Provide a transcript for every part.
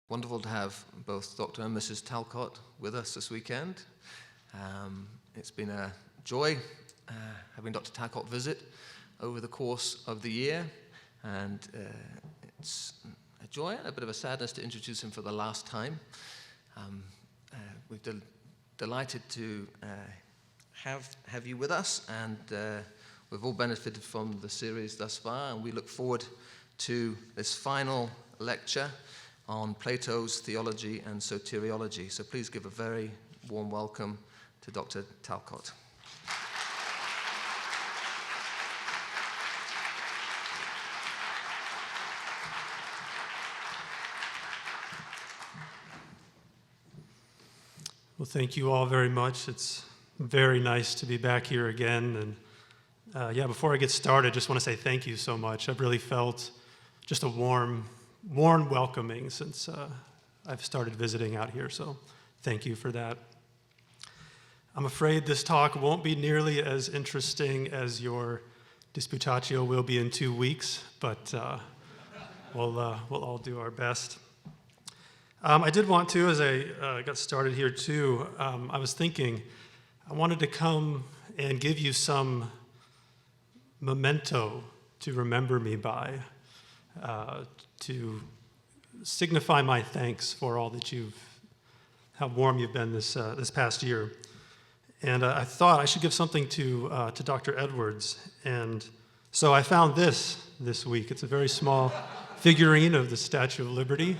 Wonderful to have both Dr. and Mrs. Talcott with us this weekend. It's been a joy having Dr. Talcott visit over the course of the year, and it's a joy and a bit of a sadness to introduce him for the last time. We're delighted to have you with us, and we've all benefited from the series thus far, and we look forward to this final lecture on Plato's theology and soteriology. So please give a very warm welcome to Dr. Talcott. Well, thank you all very much. It's very nice to be back here again. And before I get started, I just want to say thank you so much. I've really felt just a warm welcoming since I've started visiting out here, so thank you for that. I'm afraid this talk won't be nearly as interesting as your disputatio will be in 2 weeks, but we'll all do our best. I did want to, as I got started here too, I was thinking I wanted to come and give you some memento to remember me by, to signify my thanks for all that how warm you've been this past year. And I thought I should give something to Dr. Edwards. And so I found this week. It's a very small figurine of the Statue of Liberty.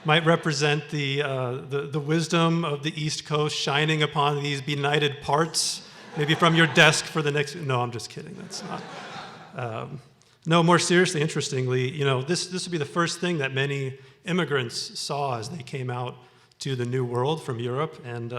Might represent the wisdom of the East Coast shining upon these benighted parts, maybe from your desk for the next. No, I'm just kidding. That's not. No, more seriously, interestingly, this would be the first thing that many immigrants saw as they came out to the New World from Europe. And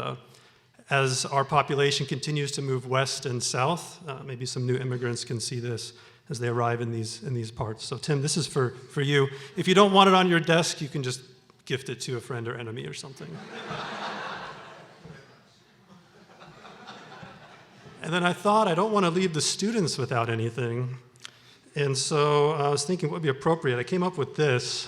as our population continues to move west and south, maybe some new immigrants can see this as they arrive in these parts. So, Tim, this is for you. If you don't want it on your desk, you can just gift it to a friend or enemy or something. And then I thought I don't want to leave the students without anything. And so I was thinking what would be appropriate. I came up with this.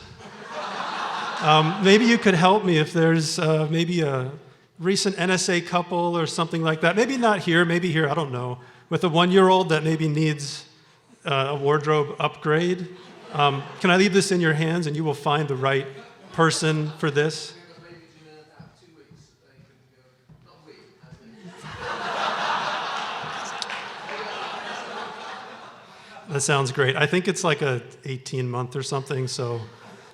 Maybe you could help me if there's maybe a recent NSA couple or something like that. Maybe not here, maybe here, I don't know. With a 1-year-old that maybe needs a wardrobe upgrade. Can I leave this in your hands and you will find the right person for this? That sounds great. I think it's like a 18-month or something, so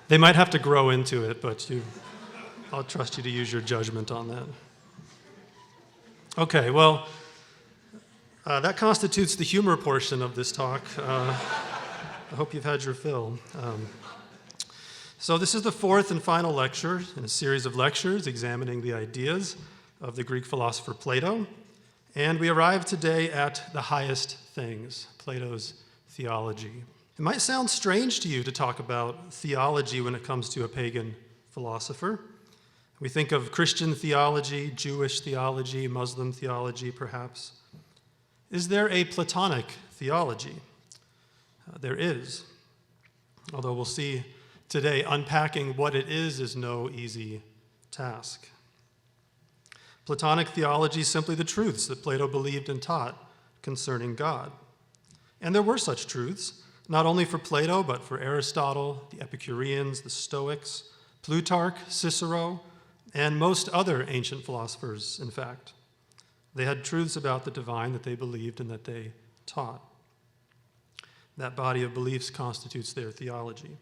they might have to grow into it, but I'll trust you to use your judgment on that. Okay, well, that constitutes the humor portion of this talk. I hope you've had your fill. So this is the fourth and final lecture in a series of lectures examining the ideas of the Greek philosopher Plato, and we arrive today at the highest things, Plato's theology. It might sound strange to you to talk about theology when it comes to a pagan philosopher. We think of Christian theology, Jewish theology, Muslim theology, perhaps. Is there a Platonic theology? There is. Although we'll see today unpacking what it is no easy task. Platonic theology is simply the truths that Plato believed and taught concerning God. And there were such truths, not only for Plato, but for Aristotle, the Epicureans, the Stoics, Plutarch, Cicero, and most other ancient philosophers, in fact. They had truths about the divine that they believed and that they taught. That body of beliefs constitutes their theology.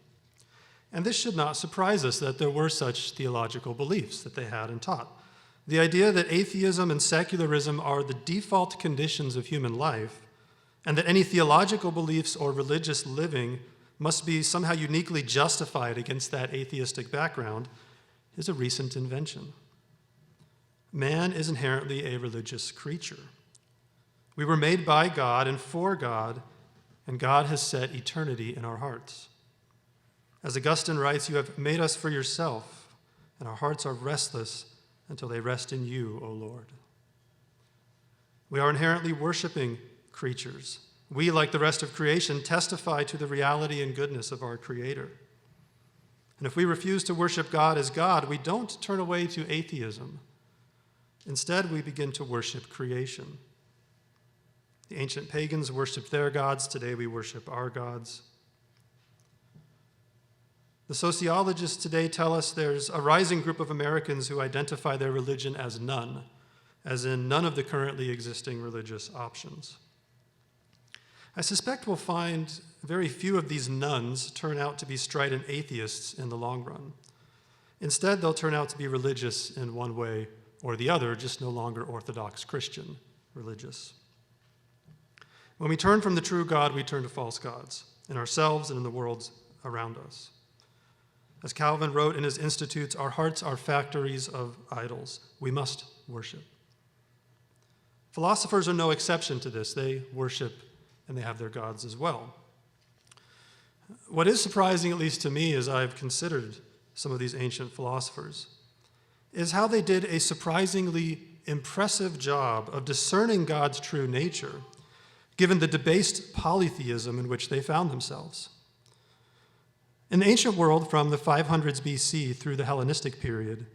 And this should not surprise us that there were such theological beliefs that they had and taught. The idea that atheism and secularism are the default conditions of human life, and that any theological beliefs or religious living must be somehow uniquely justified against that atheistic background, is a recent invention. Man is inherently a religious creature. We were made by God and for God, and God has set eternity in our hearts. As Augustine writes, you have made us for yourself, and our hearts are restless until they rest in you, O Lord. We are inherently worshiping creatures. We, like the rest of creation, testify to the reality and goodness of our Creator. And if we refuse to worship God as God, we don't turn away to atheism. Instead, we begin to worship creation. The ancient pagans worshiped their gods. Today, we worship our gods. The sociologists today tell us there's a rising group of Americans who identify their religion as none, as in none of the currently existing religious options. I suspect we'll find very few of these nones turn out to be strident atheists in the long run. Instead, they'll turn out to be religious in one way or the other, just no longer Orthodox Christian religious. When we turn from the true God, we turn to false gods in ourselves and in the world around us. As Calvin wrote in his Institutes, our hearts are factories of idols. We must worship. Philosophers are no exception to this. They worship and they have their gods as well. What is surprising, at least to me, as I've considered some of these ancient philosophers, is how they did a surprisingly impressive job of discerning God's true nature, given the debased polytheism in which they found themselves. In the ancient world, from the 500s BC through the Hellenistic period,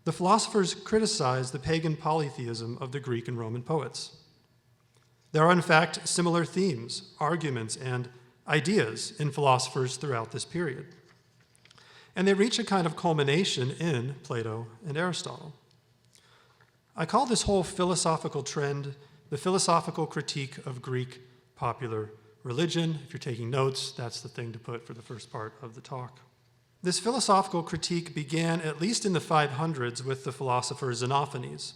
the philosophers criticized the pagan polytheism of the Greek and Roman poets. There are, in fact, similar themes, arguments, and ideas in philosophers throughout this period. And they reach a kind of culmination in Plato and Aristotle. I call this whole philosophical trend the philosophical critique of Greek popular religion. If you're taking notes, that's the thing to put for the first part of the talk. This philosophical critique began, at least in the 500s, with the philosopher Xenophanes.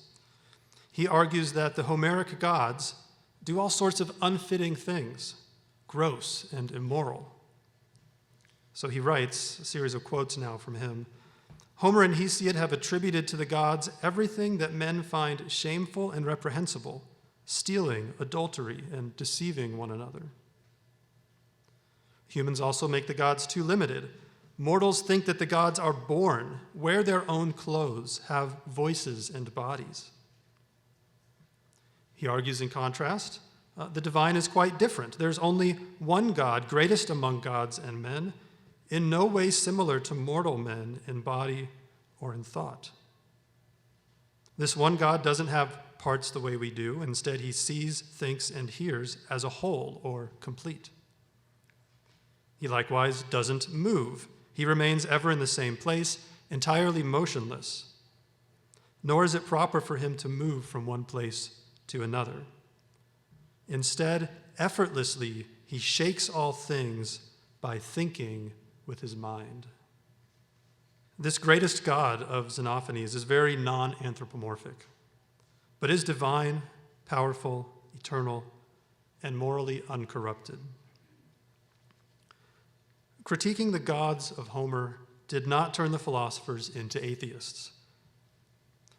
He argues that the Homeric gods do all sorts of unfitting things, gross and immoral. So he writes, a series of quotes now from him, Homer and Hesiod have attributed to the gods everything that men find shameful and reprehensible, stealing, adultery, and deceiving one another. Humans also make the gods too limited. Mortals think that the gods are born, wear their own clothes, have voices and bodies. He argues in contrast, the divine is quite different. There's only one God, greatest among gods and men, in no way similar to mortal men in body or in thought. This one God doesn't have parts the way we do. Instead, he sees, thinks, and hears as a whole or complete. He likewise doesn't move. He remains ever in the same place, entirely motionless. Nor is it proper for him to move from one place to another. Instead, effortlessly, he shakes all things by thinking with his mind. This greatest God of Xenophanes is very non-anthropomorphic, but is divine, powerful, eternal, and morally uncorrupted. Critiquing the gods of Homer did not turn the philosophers into atheists.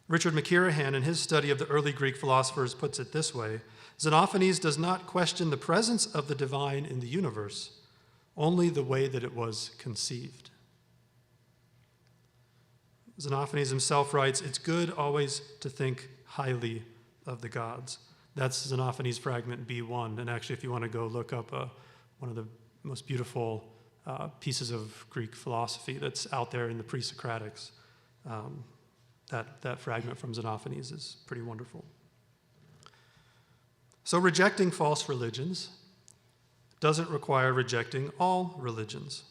Richard McKirahan, in his study of the early Greek philosophers, puts it this way: Xenophanes does not question the presence of the divine in the universe, only the way that it was conceived. Xenophanes himself writes, it's good always to think highly of the gods. That's Xenophanes fragment B1. And actually, if you want to go look up one of the most beautiful pieces of Greek philosophy that's out there in the pre-Socratics, that fragment from Xenophanes is pretty wonderful. So rejecting false religions doesn't require rejecting all religions.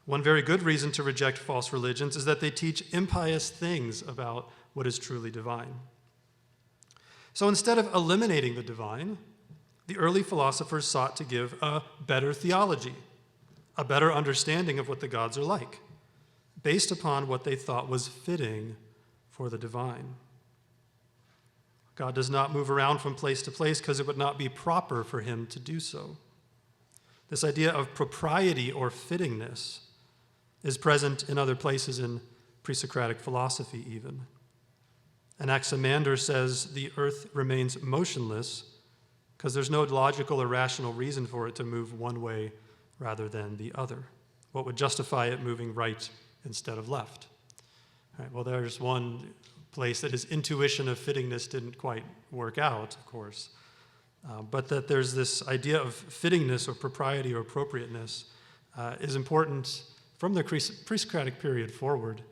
One very good reason to reject false religions is that they teach impious things about what is truly divine. So instead of eliminating the divine, the early philosophers sought to give a better theology, a better understanding of what the gods are like, based upon what they thought was fitting for the divine. God does not move around from place to place because it would not be proper for him to do so. This idea of propriety or fittingness is present in other places in pre-Socratic philosophy even. Anaximander says the earth remains motionless because there's no logical or rational reason for it to move one way rather than the other. What would justify it moving right instead of left? All right, well, there's one place that his intuition of fittingness didn't quite work out, of course. But that there's this idea of fittingness or propriety or appropriateness is important from the pre-Socratic period forward.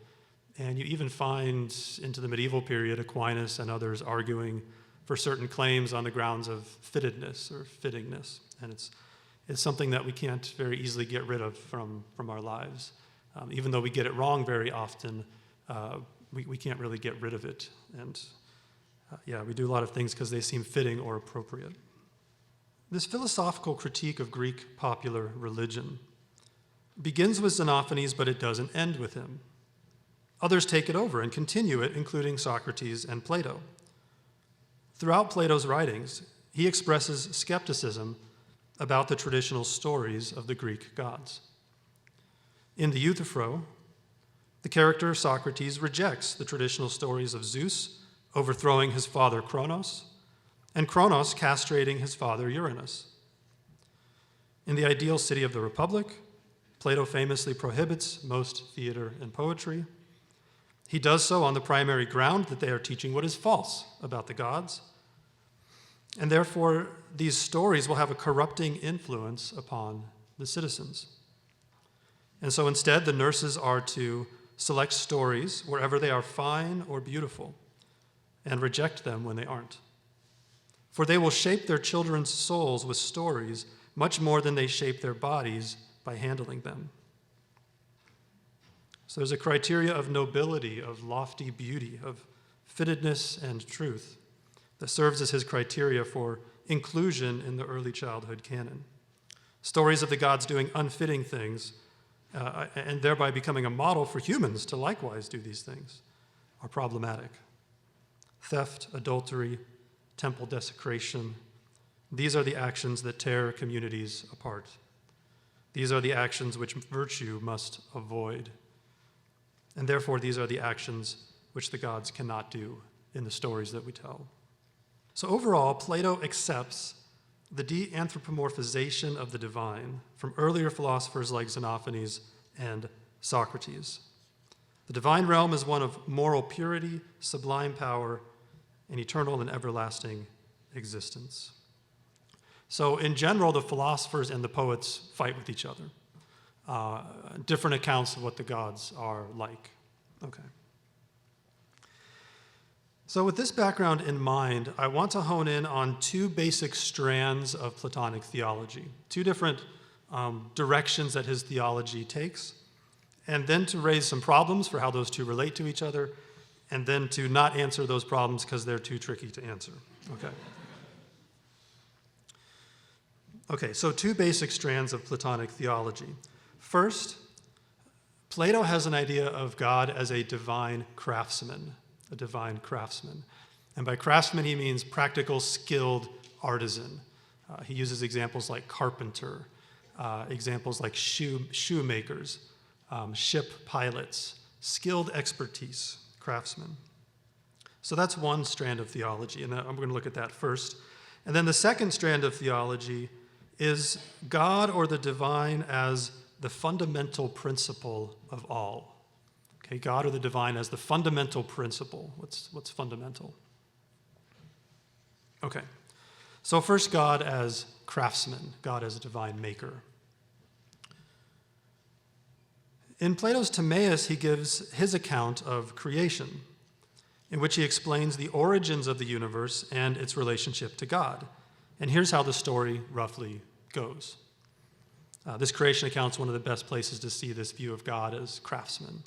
And you even find into the medieval period Aquinas and others arguing for certain claims on the grounds of fittedness or fittingness. And it's something that we can't very easily get rid of from our lives. Even though we get it wrong very often, we can't really get rid of it. And we do a lot of things because they seem fitting or appropriate. This philosophical critique of Greek popular religion begins with Xenophanes, but it doesn't end with him. Others take it over and continue it, including Socrates and Plato. Throughout Plato's writings, he expresses skepticism about the traditional stories of the Greek gods. In the Euthyphro, the character Socrates rejects the traditional stories of Zeus overthrowing his father Kronos, and Kronos castrating his father Uranus. In the ideal city of the Republic, Plato famously prohibits most theater and poetry. He does so on the primary ground that they are teaching what is false about the gods, and therefore these stories will have a corrupting influence upon the citizens. And so instead, the nurses are to select stories wherever they are fine or beautiful, and reject them when they aren't. For they will shape their children's souls with stories much more than they shape their bodies by handling them. So there's a criteria of nobility, of lofty beauty, of fittedness and truth that serves as his criteria for inclusion in the early childhood canon. Stories of the gods doing unfitting things and thereby becoming a model for humans to likewise do these things are problematic. Theft, adultery, temple desecration, these are the actions that tear communities apart. These are the actions which virtue must avoid. And therefore, these are the actions which the gods cannot do in the stories that we tell. So overall, Plato accepts the de-anthropomorphization of the divine from earlier philosophers like Xenophanes and Socrates. The divine realm is one of moral purity, sublime power, and eternal and everlasting existence. So in general, the philosophers and the poets fight with each other. Different accounts of what the gods are like. Okay. So with this background in mind, I want to hone in on two basic strands of Platonic theology, two different directions that his theology takes, and then to raise some problems for how those two relate to each other, and then to not answer those problems because they're too tricky to answer. Okay, so two basic strands of Platonic theology. First, Plato has an idea of God as a divine craftsman. And by craftsman, he means practical, skilled artisan. He uses examples like carpenter, examples like shoemakers, ship pilots, skilled expertise, craftsmen. So that's one strand of theology, and I'm going to look at that first. And then the second strand of theology is God or the divine as the fundamental principle of all. Okay, God or the divine as the fundamental principle. What's fundamental? Okay, so first God as craftsman, God as a divine maker. In Plato's Timaeus, he gives his account of creation, in which he explains the origins of the universe and its relationship to God. And here's how the story roughly goes. This creation account is one of the best places to see this view of God as craftsman.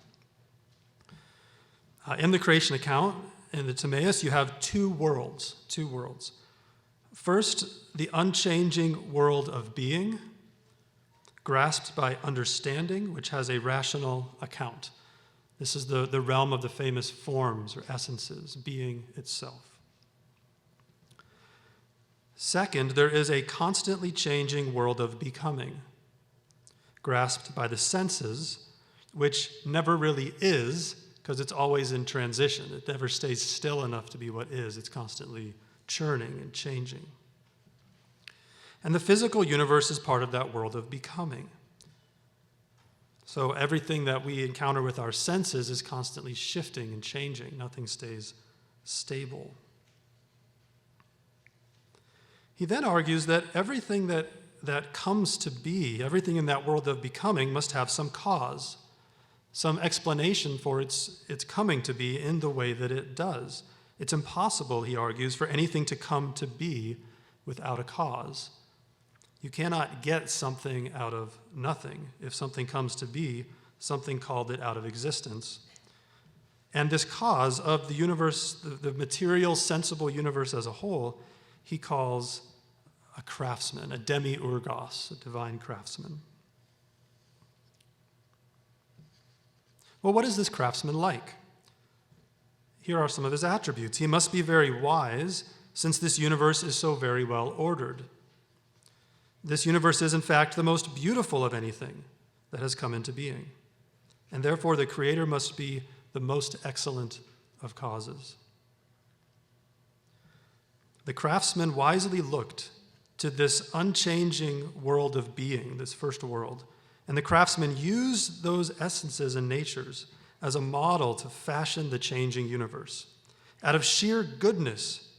In the creation account, in the Timaeus, you have two worlds. First, the unchanging world of being, grasped by understanding, which has a rational account. This is the realm of the famous forms or essences, being itself. Second, there is a constantly changing world of becoming, grasped by the senses, which never really is, because it's always in transition. It never stays still enough to be what is. It's constantly churning and changing. And the physical universe is part of that world of becoming. So everything that we encounter with our senses is constantly shifting and changing. Nothing stays stable. He then argues that everything that that comes to be, everything in that world of becoming must have some cause, some explanation for its coming to be in the way that it does. It's impossible, he argues, for anything to come to be without a cause. You cannot get something out of nothing. If something comes to be, something called it out of existence. And this cause of the universe, the material, sensible universe as a whole, he calls a craftsman, a demiurgos, a divine craftsman. Well, what is this craftsman like? Here are some of his attributes. He must be very wise, since this universe is so very well ordered. This universe is, in fact, the most beautiful of anything that has come into being. And therefore, the Creator must be the most excellent of causes. The craftsman wisely looked to this unchanging world of being, this first world, and the craftsman used those essences and natures as a model to fashion the changing universe. Out of sheer goodness,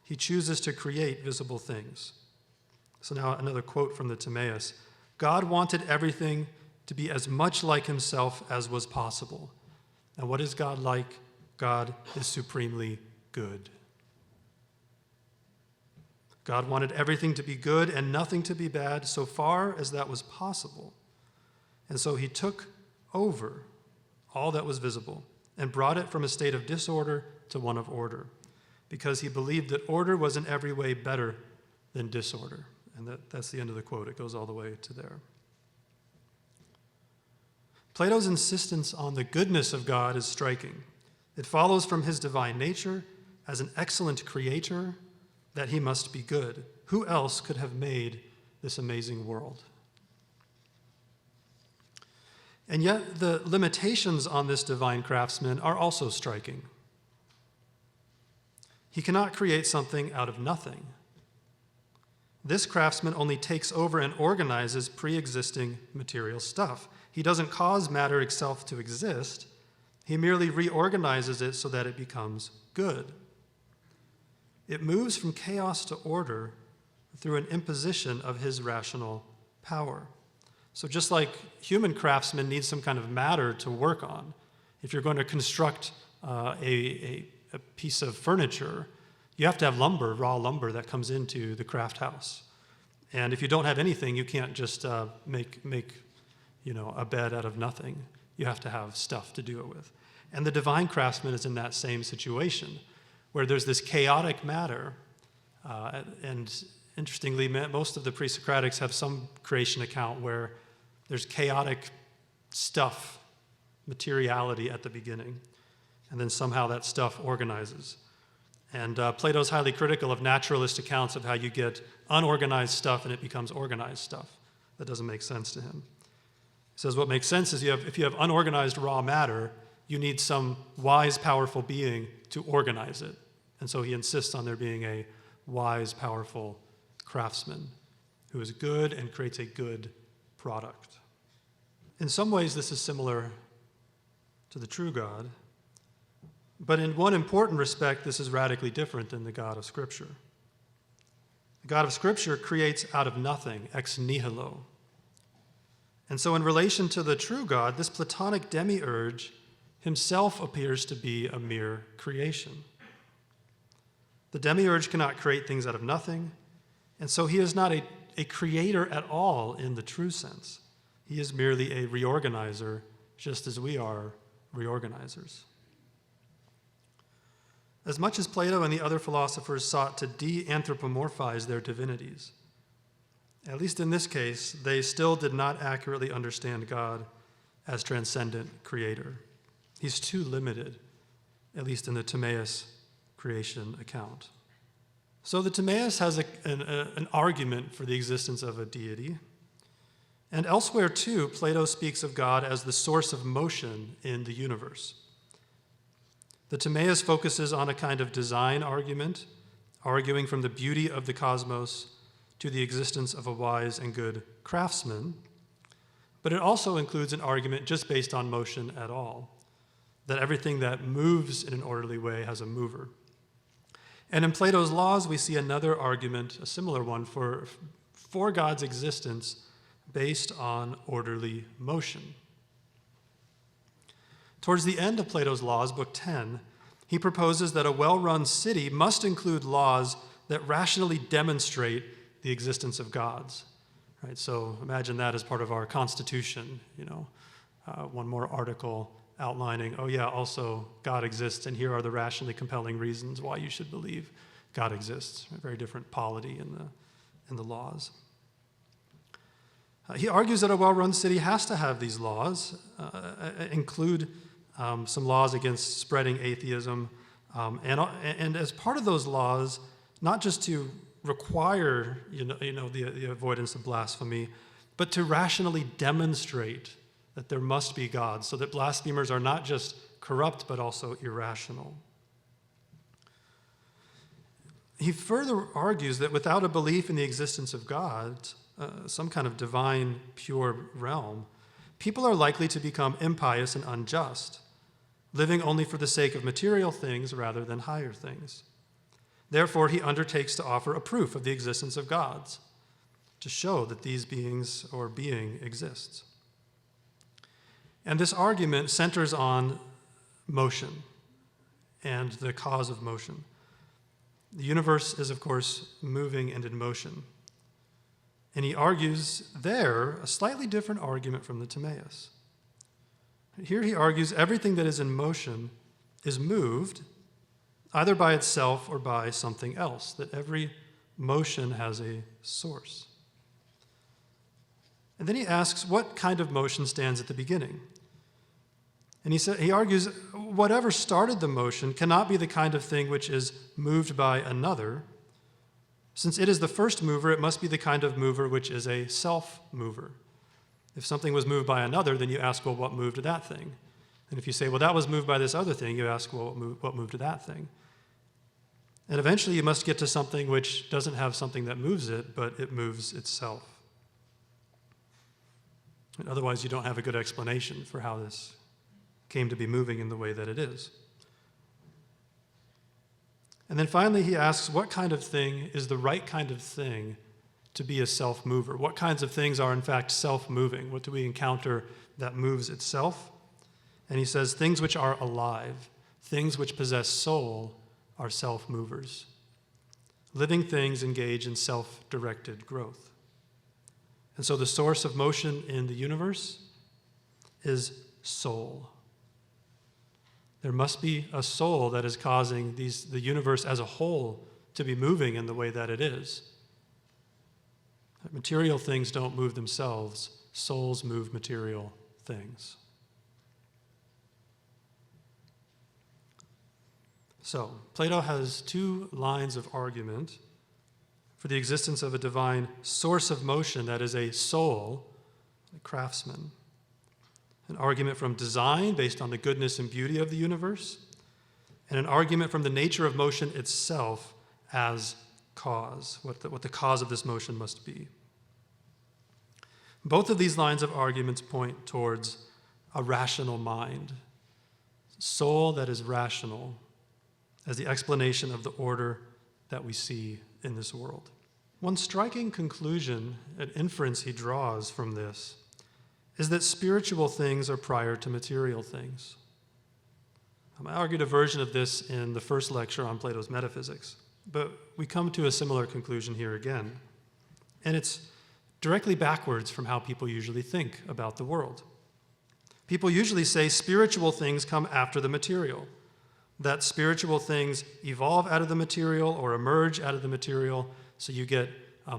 he chooses to create visible things. So now another quote from the Timaeus. God wanted everything to be as much like himself as was possible. And what is God like? God is supremely good. God wanted everything to be good and nothing to be bad so far as that was possible. And so he took over all that was visible and brought it from a state of disorder to one of order, because he believed that order was in every way better than disorder. And that's the end of the quote. It goes all the way to there. Plato's insistence on the goodness of God is striking. It follows from his divine nature as an excellent creator that he must be good. Who else could have made this amazing world? And yet the limitations on this divine craftsman are also striking. He cannot create something out of nothing. This craftsman only takes over and organizes pre-existing material stuff. He doesn't cause matter itself to exist. He merely reorganizes it so that it becomes good. It moves from chaos to order through an imposition of his rational power. So just like human craftsmen need some kind of matter to work on, if you're going to construct a piece of furniture, you have to have lumber, raw lumber, that comes into the craft house. And if you don't have anything, you can't just make a bed out of nothing. You have to have stuff to do it with. And the divine craftsman is in that same situation, where there's this chaotic matter. And interestingly, most of the pre-Socratics have some creation account where there's chaotic stuff, materiality at the beginning, and then somehow that stuff organizes. And Plato's highly critical of naturalist accounts of how you get unorganized stuff and it becomes organized stuff. That doesn't make sense to him. He says what makes sense is if you have unorganized raw matter, you need some wise, powerful being to organize it. And so he insists on there being a wise, powerful craftsman who is good and creates a good product. In some ways, this is similar to the true God, but in one important respect, this is radically different than the God of Scripture. The God of Scripture creates out of nothing, ex nihilo. And so in relation to the true God, this Platonic demiurge himself appears to be a mere creation. The demiurge cannot create things out of nothing, and so he is not a creator at all in the true sense. He is merely a reorganizer, just as we are reorganizers. As much as Plato and the other philosophers sought to de-anthropomorphize their divinities, at least in this case, they still did not accurately understand God as transcendent creator. He's too limited, at least in the Timaeus creation account. So the Timaeus has an argument for the existence of a deity. And elsewhere, too, Plato speaks of God as the source of motion in the universe. The Timaeus focuses on a kind of design argument, arguing from the beauty of the cosmos to the existence of a wise and good craftsman. But it also includes an argument just based on motion at all, that everything that moves in an orderly way has a mover. And in Plato's Laws, we see another argument, a similar one, for for God's existence based on orderly motion. Towards the end of Plato's Laws, Book 10, he proposes that a well-run city must include laws that rationally demonstrate the existence of gods. Right? So imagine that as part of our Constitution, one more article outlining, oh yeah, also God exists, and here are the rationally compelling reasons why you should believe God exists. A very different polity in the laws. He argues that a well-run city has to have these laws, include some laws against spreading atheism, and as part of those laws, not just to require the avoidance of blasphemy, but to rationally demonstrate that there must be God, so that blasphemers are not just corrupt but also irrational. He further argues that without a belief in the existence of God, some kind of divine, pure realm, people are likely to become impious and unjust, living only for the sake of material things rather than higher things. Therefore, he undertakes to offer a proof of the existence of gods, to show that these beings or being exists. And this argument centers on motion and the cause of motion. The universe is, of course, moving and in motion. And he argues there a slightly different argument from the Timaeus. Here he argues everything that is in motion is moved either by itself or by something else, that every motion has a source. And then he asks what kind of motion stands at the beginning. And he argues whatever started the motion cannot be the kind of thing which is moved by another. Since it is the first mover, it must be the kind of mover which is a self-mover. If something was moved by another, then you ask, well, what moved to that thing? And if you say, well, that was moved by this other thing, you ask, well, what moved to that thing? And eventually you must get to something which doesn't have something that moves it, but it moves itself. And otherwise, you don't have a good explanation for how this came to be moving in the way that it is. And then finally, he asks, what kind of thing is the right kind of thing to be a self-mover? What kinds of things are, in fact, self-moving? What do we encounter that moves itself? And he says, things which are alive, things which possess soul, are self-movers. Living things engage in self-directed growth. And so the source of motion in the universe is soul. There must be a soul that is causing the universe as a whole to be moving in the way that it is. Material things don't move themselves. Souls move material things. So, Plato has two lines of argument for the existence of a divine source of motion that is a soul, a craftsman. An argument from design based on the goodness and beauty of the universe, and an argument from the nature of motion itself as cause, what the cause of this motion must be. Both of these lines of arguments point towards a rational mind, soul that is rational, as the explanation of the order that we see in this world. One striking conclusion, an inference he draws from this, is that spiritual things are prior to material things. I argued a version of this in the first lecture on Plato's Metaphysics, but we come to a similar conclusion here again. And it's directly backwards from how people usually think about the world. People usually say spiritual things come after the material, that spiritual things evolve out of the material or emerge out of the material, so you get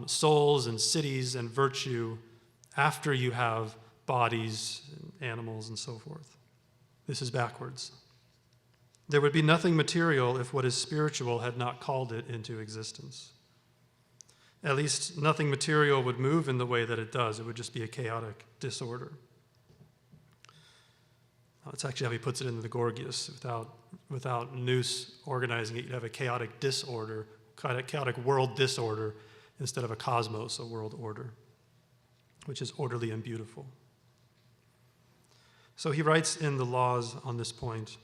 souls and cities and virtue after you have bodies, and animals, and so forth. This is backwards. There would be nothing material if what is spiritual had not called it into existence. At least nothing material would move in the way that it does. It would just be a chaotic disorder. That's actually how he puts it in the Gorgias. Without nous organizing it, you'd have a chaotic disorder, chaotic world disorder, instead of a cosmos, a world order, which is orderly and beautiful. So he writes in the Laws on this point,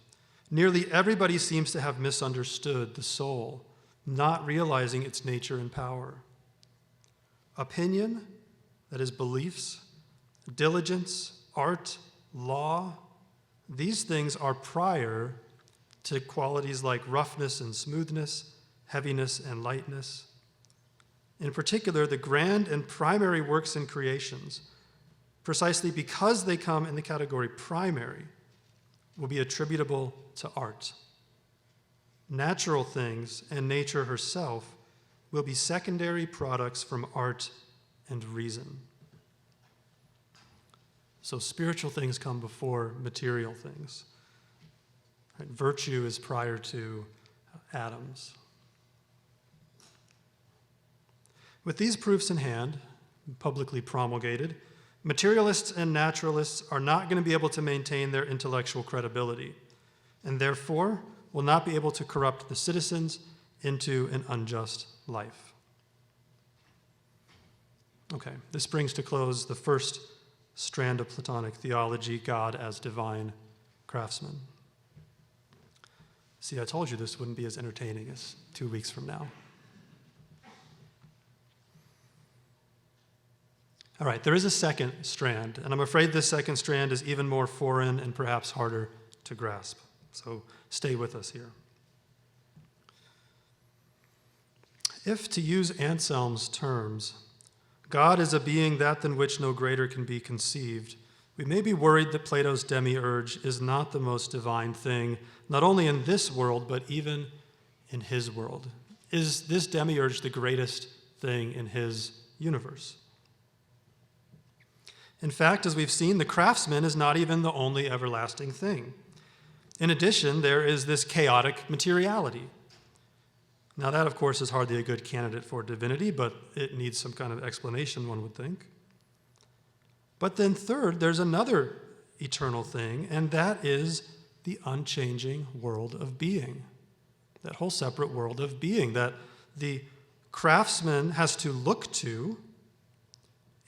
nearly everybody seems to have misunderstood the soul, not realizing its nature and power. opinion, that is beliefs, diligence, art, law, these things are prior to qualities like roughness and smoothness, heaviness and lightness. In particular, the grand and primary works and creations, precisely because they come in the category primary, will be attributable to art. Natural things and nature herself will be secondary products from art and reason. So spiritual things come before material things. Right? Virtue is prior to atoms. With these proofs in hand, publicly promulgated, materialists and naturalists are not going to be able to maintain their intellectual credibility, and therefore will not be able to corrupt the citizens into an unjust life. Okay, this brings to close the first strand of Platonic theology, God as divine craftsman. See, I told you this wouldn't be as entertaining as 2 weeks from now. All right, there is a second strand, and I'm afraid this second strand is even more foreign and perhaps harder to grasp. So stay with us here. If, to use Anselm's terms, God is a being that than which no greater can be conceived, we may be worried that Plato's demiurge is not the most divine thing, not only in this world, but even in his world. Is this demiurge the greatest thing in his universe? In fact, as we've seen, the craftsman is not even the only everlasting thing. In addition, there is this chaotic materiality. Now that, of course, is hardly a good candidate for divinity, but it needs some kind of explanation, one would think. But then third, there's another eternal thing, and that is the unchanging world of being, that whole separate world of being that the craftsman has to look to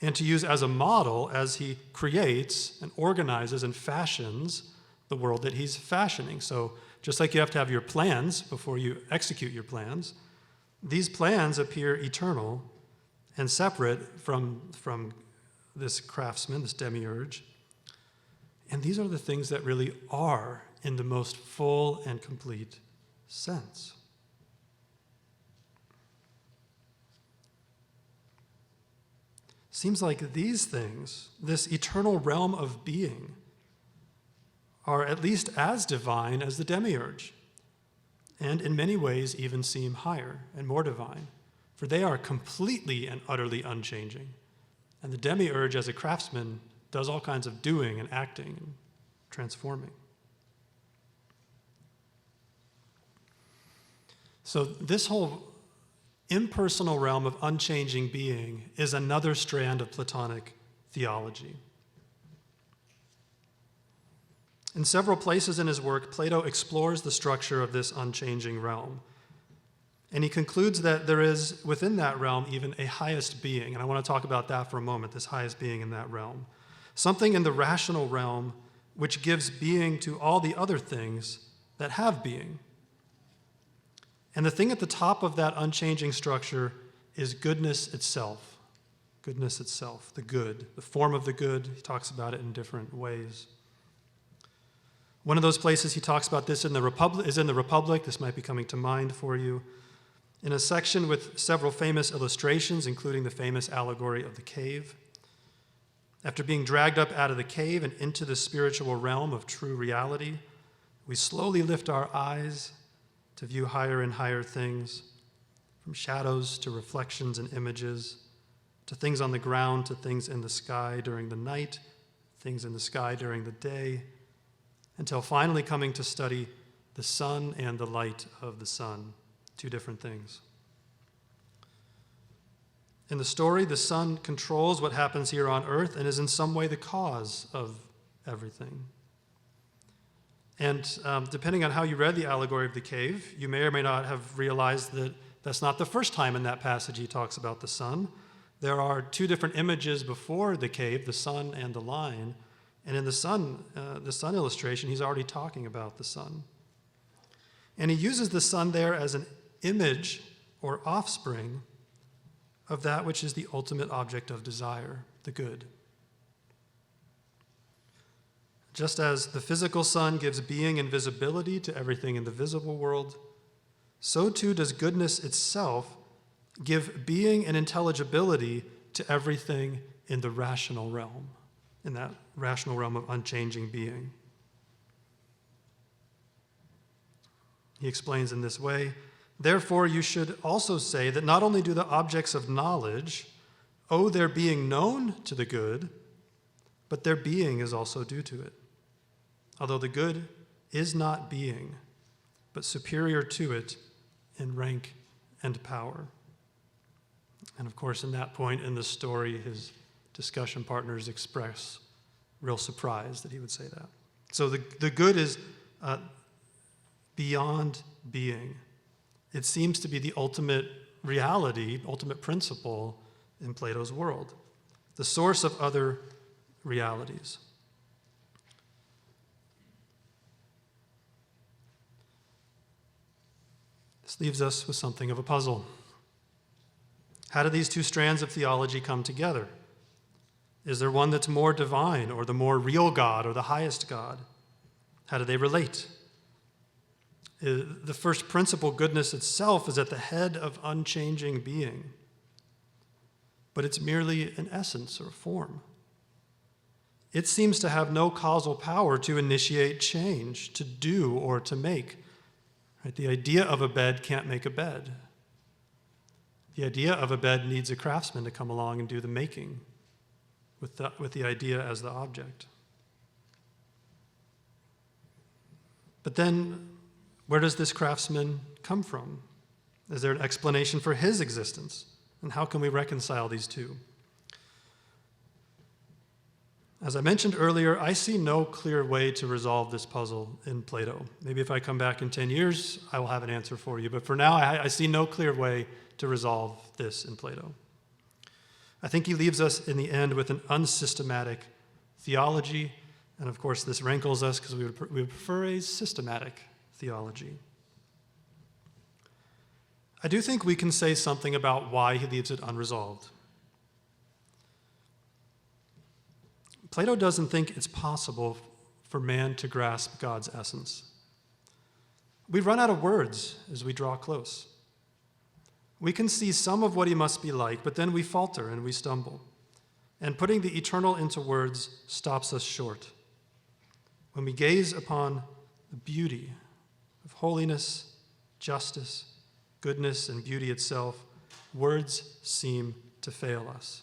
and to use as a model as he creates and organizes and fashions the world that he's fashioning. So just like you have to have your plans before you execute your plans, these plans appear eternal and separate from this craftsman, this demiurge. And these are the things that really are in the most full and complete sense. Seems like these things, this eternal realm of being, are at least as divine as the demiurge, and in many ways even seem higher and more divine, for they are completely and utterly unchanging. And the demiurge, as a craftsman, does all kinds of doing and acting and transforming. So this whole impersonal realm of unchanging being is another strand of Platonic theology. In several places in his work, Plato explores the structure of this unchanging realm. And he concludes that there is, within that realm, even a highest being. And I want to talk about that for a moment, this highest being in that realm. Something in the rational realm which gives being to all the other things that have being. And the thing at the top of that unchanging structure is goodness itself. Goodness itself, the good, the form of the good. He talks about it in different ways. One of those places he talks about this is in the Republic. This might be coming to mind for you. In a section with several famous illustrations, including the famous allegory of the cave. After being dragged up out of the cave and into the spiritual realm of true reality, we slowly lift our eyes to view higher and higher things, from shadows to reflections and images, to things on the ground, to things in the sky during the night, things in the sky during the day, until finally coming to study the sun and the light of the sun, two different things. In the story, the sun controls what happens here on earth and is in some way the cause of everything. And depending on how you read the allegory of the cave, you may or may not have realized that that's not the first time in that passage he talks about the sun. There are two different images before the cave, the sun and the lion. And in the sun illustration, he's already talking about the sun. And he uses the sun there as an image or offspring of that which is the ultimate object of desire, the good. Just as the physical sun gives being and visibility to everything in the visible world, so too does goodness itself give being and intelligibility to everything in the rational realm, in that rational realm of unchanging being. He explains in this way, therefore you should also say that not only do the objects of knowledge owe their being known to the good, but their being is also due to it. Although the good is not being, but superior to it in rank and power. And of course, in that point in the story, his discussion partners express real surprise that he would say that. So the good is beyond being. It seems to be the ultimate reality, ultimate principle in Plato's world, the source of other realities. This leaves us with something of a puzzle. How do these two strands of theology come together? Is there one that's more divine, or the more real God, or the highest God? How do they relate? The first principle, goodness itself, is at the head of unchanging being, but it's merely an essence or form. It seems to have no causal power to initiate change, to do, or to make. Right? The idea of a bed can't make a bed. The idea of a bed needs a craftsman to come along and do the making with the idea as the object. But then, where does this craftsman come from? Is there an explanation for his existence? And how can we reconcile these two? As I mentioned earlier, I see no clear way to resolve this puzzle in Plato. Maybe if I come back in 10 years, I will have an answer for you. But for now, I see no clear way to resolve this in Plato. I think he leaves us in the end with an unsystematic theology. And of course, this rankles us because we would prefer a systematic theology. I do think we can say something about why he leaves it unresolved. Plato doesn't think it's possible for man to grasp God's essence. We run out of words as we draw close. We can see some of what he must be like, but then we falter and we stumble. And putting the eternal into words stops us short. When we gaze upon the beauty of holiness, justice, goodness, and beauty itself, words seem to fail us.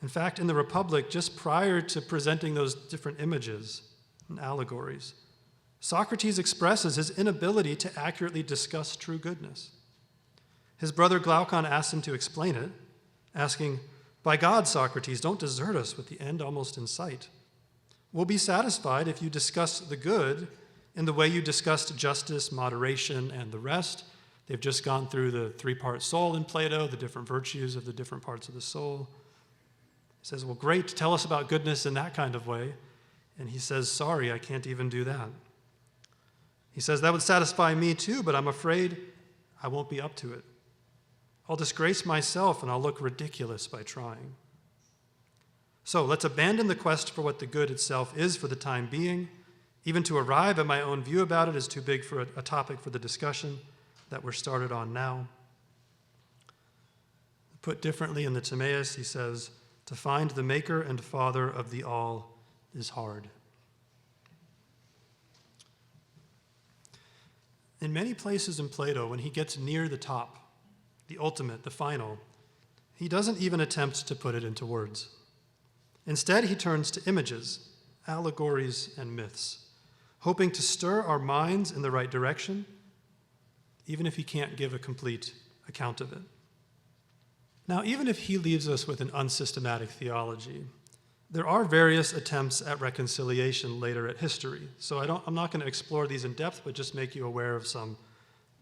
In fact, in the Republic, just prior to presenting those different images and allegories, Socrates expresses his inability to accurately discuss true goodness. His brother Glaucon asks him to explain it, asking, "By God, Socrates, don't desert us with the end almost in sight. We'll be satisfied if you discuss the good in the way you discussed justice, moderation, and the rest." They've just gone through the three-part soul in Plato, the different virtues of the different parts of the soul. He says, "Well, great, tell us about goodness in that kind of way." And he says, "Sorry, I can't even do that." He says, "That would satisfy me too, but I'm afraid I won't be up to it. I'll disgrace myself and I'll look ridiculous by trying. So let's abandon the quest for what the good itself is for the time being. Even to arrive at my own view about it is too big for a topic for the discussion that we're started on now." Put differently in the Timaeus, he says, "To find the maker and father of the all is hard." In many places in Plato, when he gets near the top, the ultimate, the final, he doesn't even attempt to put it into words. Instead, he turns to images, allegories, and myths, hoping to stir our minds in the right direction, even if he can't give a complete account of it. Now, even if he leaves us with an unsystematic theology, there are various attempts at reconciliation later at history. So I'm not going to explore these in depth, but just make you aware of some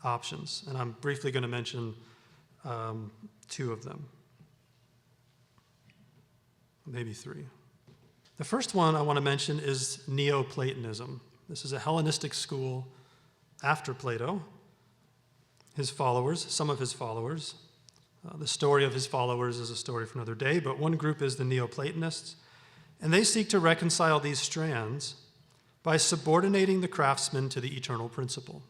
options. And I'm briefly going to mention two of them, maybe three. The first one I want to mention is Neoplatonism. This is a Hellenistic school after Plato. His followers, some of his followers, The story of his followers is a story for another day, but one group is the Neoplatonists, and they seek to reconcile these strands by subordinating the craftsman to the eternal principle.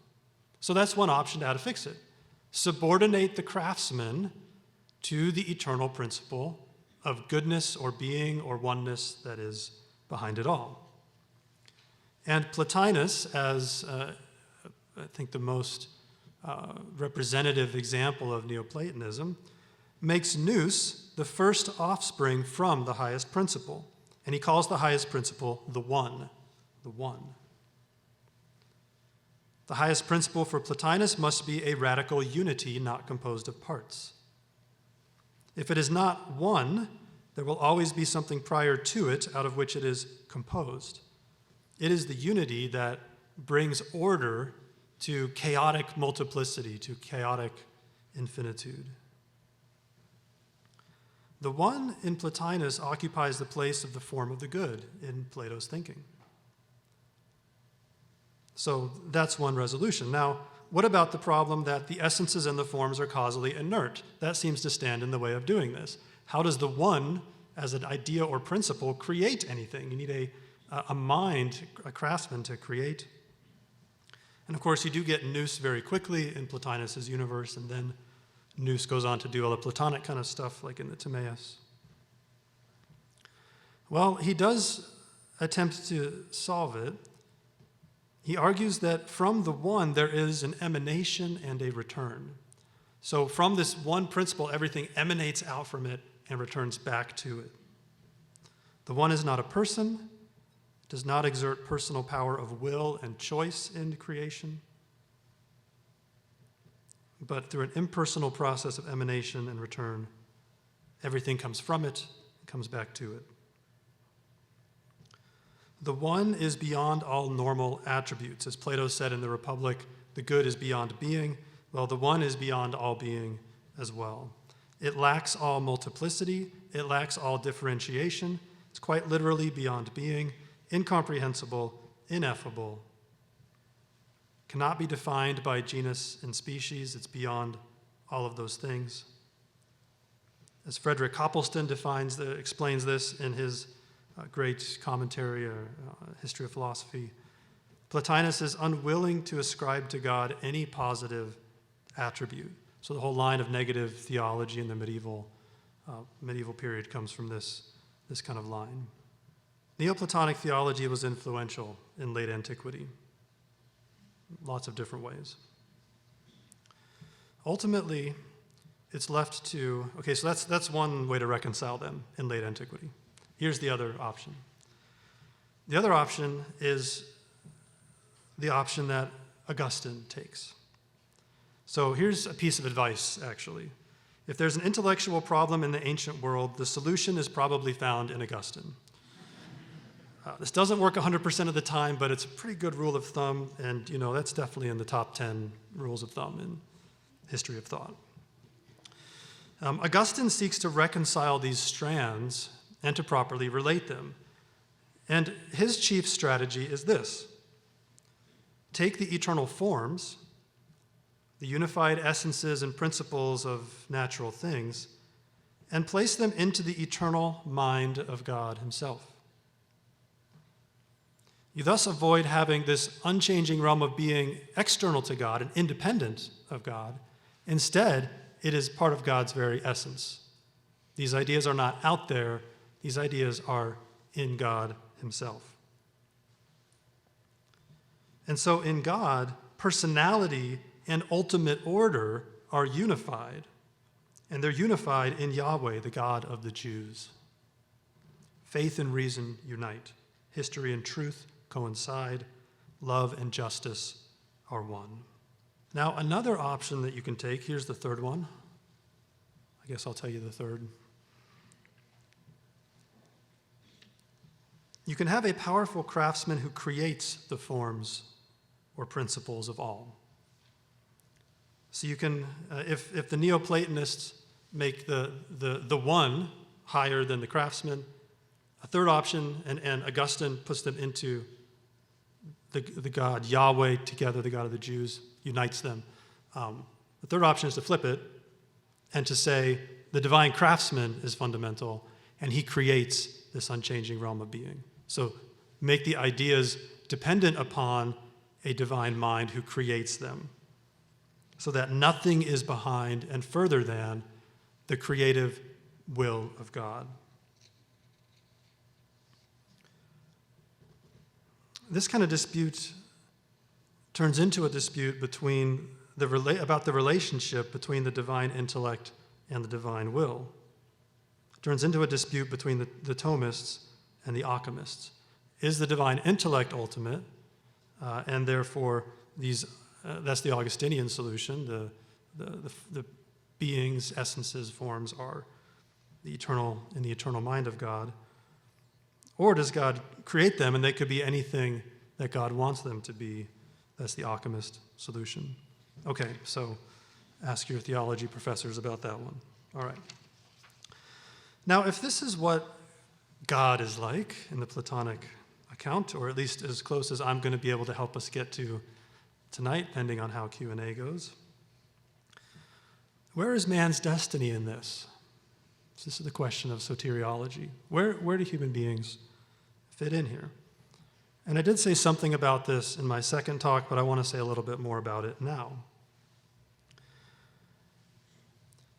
So that's one option to how to fix it. Subordinate the craftsman to the eternal principle of goodness or being or oneness that is behind it all. And Plotinus, as I think the most representative example of Neoplatonism, makes nous the first offspring from the highest principle. And he calls the highest principle the one. The one. The highest principle for Plotinus must be a radical unity not composed of parts. If it is not one, there will always be something prior to it out of which it is composed. It is the unity that brings order to chaotic multiplicity, to chaotic infinitude. The one in Plotinus occupies the place of the form of the good in Plato's thinking. So that's one resolution. Now, what about the problem that the essences and the forms are causally inert? That seems to stand in the way of doing this. How does the one, as an idea or principle, create anything? You need a mind, a craftsman to create. And of course, you do get nous very quickly in Plotinus' universe, and then nous goes on to do all the Platonic kind of stuff, like in the Timaeus. Well, he does attempt to solve it. He argues that from the one, there is an emanation and a return. So from this one principle, everything emanates out from it and returns back to it. The one is not a person, does not exert personal power of will and choice in creation, but through an impersonal process of emanation and return, everything comes from it and comes back to it. The one is beyond all normal attributes. As Plato said in the Republic, the good is beyond being. Well, the one is beyond all being as well. It lacks all multiplicity. It lacks all differentiation. It's quite literally beyond being, incomprehensible, ineffable, cannot be defined by genus and species. It's beyond all of those things. As Frederick Copleston explains this in his great commentary or history of philosophy, Plotinus is unwilling to ascribe to God any positive attribute. So the whole line of negative theology in the medieval period comes from this kind of line. Neoplatonic theology was influential in late antiquity, lots of different ways. Ultimately, it's left to, okay, so that's one way to reconcile them in late antiquity. Here's the other option. The other option is the option that Augustine takes. So here's a piece of advice, actually. If there's an intellectual problem in the ancient world, the solution is probably found in Augustine. This doesn't work 100% of the time, but it's a pretty good rule of thumb, and that's definitely in the top 10 rules of thumb in history of thought. Augustine seeks to reconcile these strands and to properly relate them. And his chief strategy is this: take the eternal forms, the unified essences and principles of natural things, and place them into the eternal mind of God himself. You thus avoid having this unchanging realm of being external to God and independent of God. Instead, it is part of God's very essence. These ideas are not out there. These ideas are in God himself. And so in God, personality and ultimate order are unified. And they're unified in Yahweh, the God of the Jews. Faith and reason unite. History and truth coincide. Love and justice are one. Now, another option that you can take, here's the third one. I guess I'll tell you the third. You can have a powerful craftsman who creates the forms or principles of all. So you can, if the Neoplatonists make the one higher than the craftsman, a third option, and Augustine puts them into the God Yahweh together, the God of the Jews, unites them. The third option is to flip it and to say the divine craftsman is fundamental, and he creates this unchanging realm of being. So make the ideas dependent upon a divine mind who creates them, so that nothing is behind and further than the creative will of God. This kind of dispute turns into a dispute between about the relationship between the divine intellect and the divine will. It turns into a dispute between the Thomists and the alchemists. Is the divine intellect ultimate? And therefore, that's the Augustinian solution. The beings, essences, forms are the eternal mind of God. Or does God create them and they could be anything that God wants them to be? That's the alchemist solution. Okay, so ask your theology professors about that one. All right. Now, if this is what God is like in the Platonic account, or at least as close as I'm going to be able to help us get to tonight, depending on how Q&A goes, where is man's destiny in this? So this is the question of soteriology. Where do human beings fit in here? And I did say something about this in my second talk, but I want to say a little bit more about it now.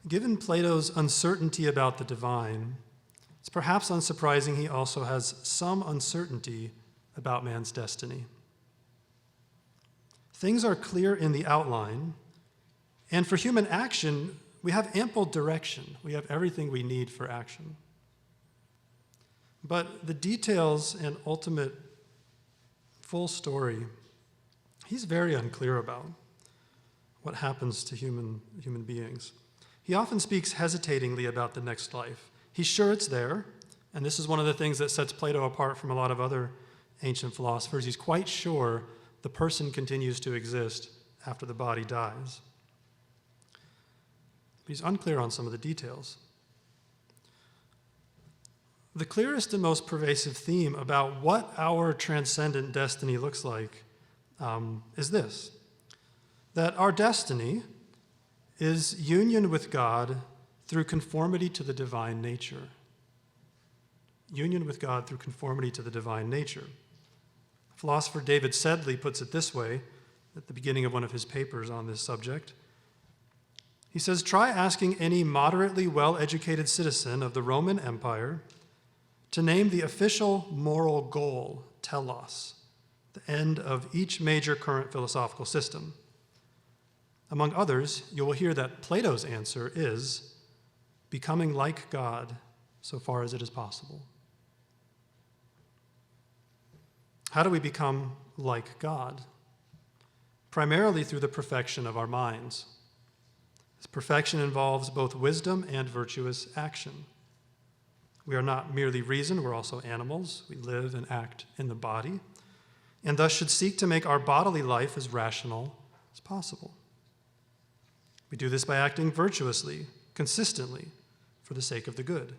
Given Plato's uncertainty about the divine, it's perhaps unsurprising he also has some uncertainty about man's destiny. Things are clear in the outline, and for human action, we have ample direction. We have everything we need for action. But the details and ultimate full story, he's very unclear about what happens to human beings. He often speaks hesitatingly about the next life. He's sure it's there, and this is one of the things that sets Plato apart from a lot of other ancient philosophers. He's quite sure the person continues to exist after the body dies. But he's unclear on some of the details. The clearest and most pervasive theme about what our transcendent destiny looks like is this: that our destiny is union with God through conformity to the divine nature. Union with God through conformity to the divine nature. Philosopher David Sedley puts it this way at the beginning of one of his papers on this subject. He says, try asking any moderately well-educated citizen of the Roman Empire to name the official moral goal, telos, the end of each major current philosophical system. Among others, you will hear that Plato's answer is becoming like God so far as it is possible. How do we become like God? Primarily through the perfection of our minds. This perfection involves both wisdom and virtuous action. We are not merely reason, we're also animals. We live and act in the body, and thus should seek to make our bodily life as rational as possible. We do this by acting virtuously, consistently, for the sake of the good.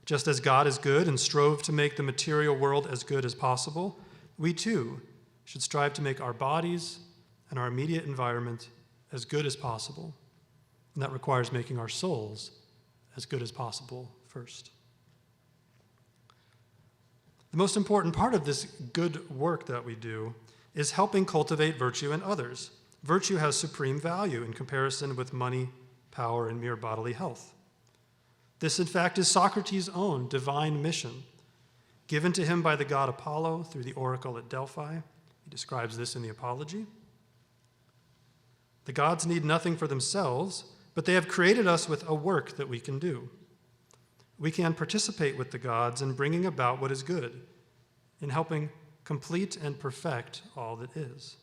Just as God is good and strove to make the material world as good as possible, we too should strive to make our bodies and our immediate environment as good as possible. And that requires making our souls as good as possible first. The most important part of this good work that we do is helping cultivate virtue in others. Virtue has supreme value in comparison with money, power, and mere bodily health. This, in fact, is Socrates' own divine mission, given to him by the god Apollo through the oracle at Delphi. He describes this in the Apology. The gods need nothing for themselves, but they have created us with a work that we can do. We can participate with the gods in bringing about what is good, in helping complete and perfect all that is.